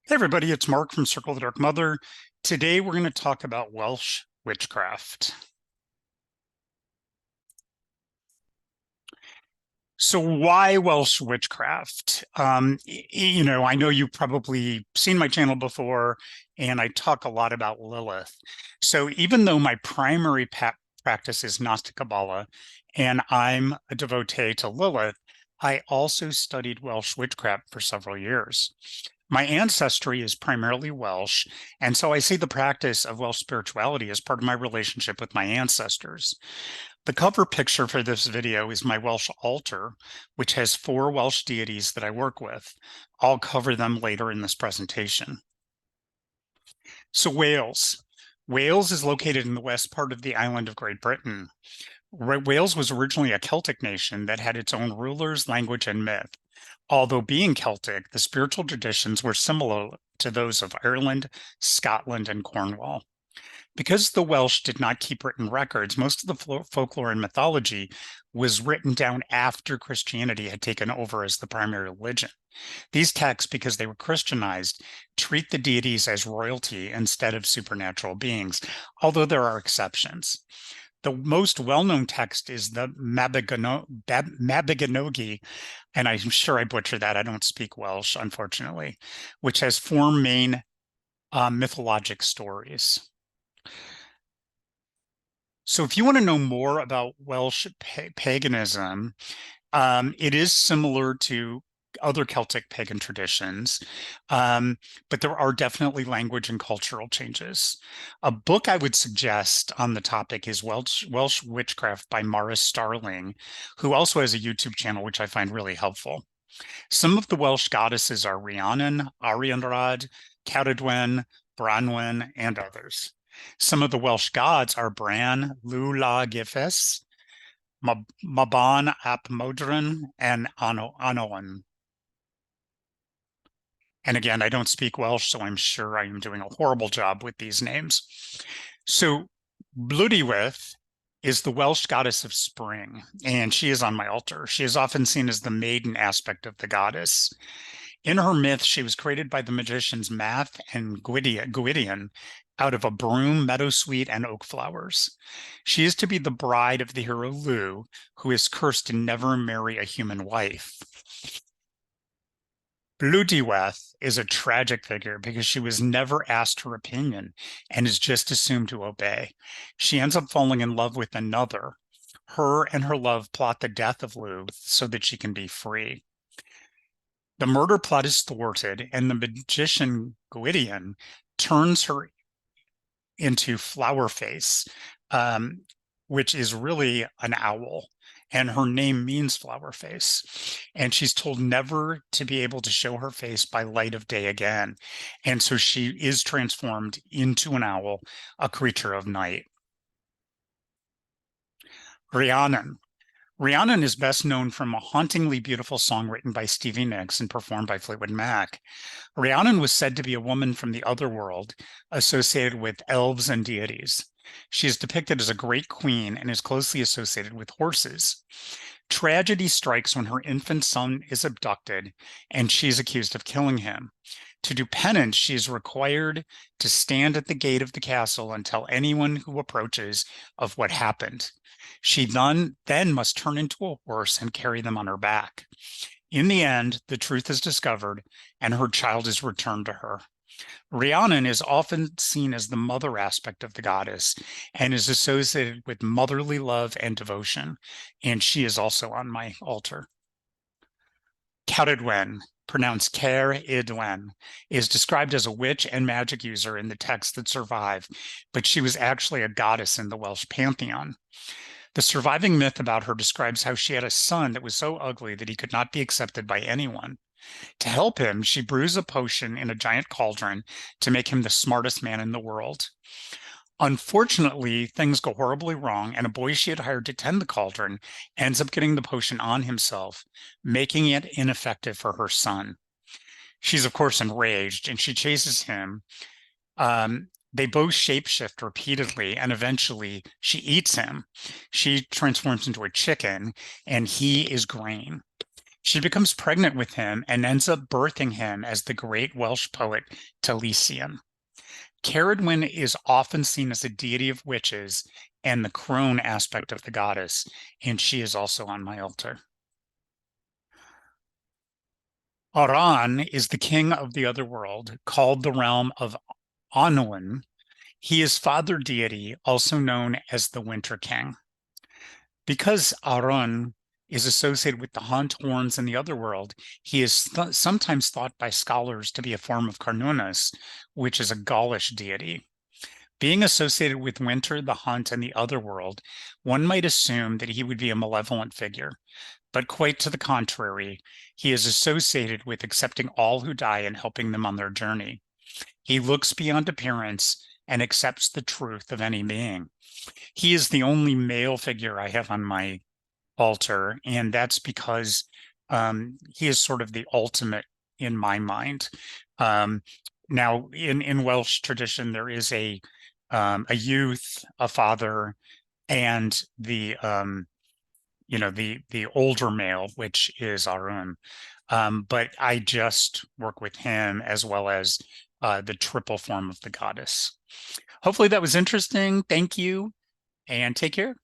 Hey everybody, it's Mark from Circle of the Dark Mother. Today we're going to talk about Welsh witchcraft. So why Welsh witchcraft? I know you've probably seen my channel before, and I talk a lot about Lilith. So even though my primary practice is Gnostic Kabbalah, and I'm a devotee to Lilith, I also studied Welsh witchcraft for several years. My ancestry is primarily Welsh, and so I see the practice of Welsh spirituality as part of my relationship with my ancestors. The cover picture for this video is my Welsh altar, which has 4 Welsh deities that I work with. I'll cover them later in this presentation. So Wales. Wales is located in the west part of the island of Great Britain. Wales was originally a Celtic nation that had its own rulers, language, and myth. Although being Celtic, the spiritual traditions were similar to those of Ireland, Scotland, and Cornwall. Because the Welsh did not keep written records, most of the folklore and mythology was written down after Christianity had taken over as the primary religion. These texts, because they were Christianized, treat the deities as royalty instead of supernatural beings, although there are exceptions. The most well-known text is the Mabinogi, and I'm sure I butchered that. I don't speak Welsh, unfortunately, which has 4 main mythologic stories. So if you want to know more about Welsh paganism, it is similar to other Celtic pagan traditions, but there are definitely language and cultural changes. A book I would suggest on the topic is Welsh Witchcraft by Maurice Starling, who also has a YouTube channel, which I find really helpful. Some of the Welsh goddesses are Rhiannon, Arianrhod, Cerridwen, Branwen, and others. Some of the Welsh gods are Bran, Lula Gifes, Maban ap Modron, and Anoan. And again, I don't speak Welsh, so I'm sure I am doing a horrible job with these names. So Bloddeuwedd is the Welsh goddess of spring, and she is on my altar. She is often seen as the maiden aspect of the goddess. In her myth, she was created by the magicians Math and Gwydion out of a broom, meadowsweet, and oak flowers. She is to be the bride of the hero Llew, who is cursed to never marry a human wife. Bloddeuwedd is a tragic figure because she was never asked her opinion and is just assumed to obey. She ends up falling in love with another. Her and her love plot the death of Llew so that she can be free. The murder plot is thwarted, and the magician Gwydion turns her into Flowerface, which is really an owl. And her name means flower face. And she's told never to be able to show her face by light of day again. And so she is transformed into an owl, a creature of night. Rhiannon. Rhiannon is best known from a hauntingly beautiful song written by Stevie Nicks and performed by Fleetwood Mac. Rhiannon was said to be a woman from the Otherworld, associated with elves and deities. She is depicted as a great queen and is closely associated with horses. Tragedy strikes when her infant son is abducted, and she is accused of killing him. To do penance, she is required to stand at the gate of the castle and tell anyone who approaches of what happened. She then must turn into a horse and carry them on her back. In the end, the truth is discovered, and her child is returned to her. Rhiannon is often seen as the mother aspect of the goddess and is associated with motherly love and devotion, and she is also on my altar. Cerridwen, pronounced Cerridwen, is described as a witch and magic user in the texts that survive, but she was actually a goddess in the Welsh pantheon. The surviving myth about her describes how she had a son that was so ugly that he could not be accepted by anyone. To help him, she brews a potion in a giant cauldron to make him the smartest man in the world. Unfortunately, things go horribly wrong, and a boy she had hired to tend the cauldron ends up getting the potion on himself, making it ineffective for her son. She's, of course, enraged, and she chases him. They both shapeshift repeatedly, and eventually she eats him. She transforms into a chicken, and he is grain. She becomes pregnant with him and ends up birthing him as the great Welsh poet Taliesin. Cerridwen is often seen as a deity of witches and the crone aspect of the goddess, and she is also on my altar. Arawn is the king of the Otherworld, called the realm of Annwn. He is father deity, also known as the Winter King. Because Arawn is associated with the hunt, horns, and the Otherworld, he is sometimes thought by scholars to be a form of Carnunus, which is a Gaulish deity. Being associated with winter, the hunt, and the Otherworld, one might assume that he would be a malevolent figure. But quite to the contrary, he is associated with accepting all who die and helping them on their journey. He looks beyond appearance and accepts the truth of any being. He is the only male figure I have on my altar, and that's because he is sort of the ultimate in my mind. Now, in Welsh tradition, there is a youth, a father, and the the older male, which is Arawn. But I just work with him as well as the triple form of the goddess. Hopefully that was interesting. Thank you, and take care.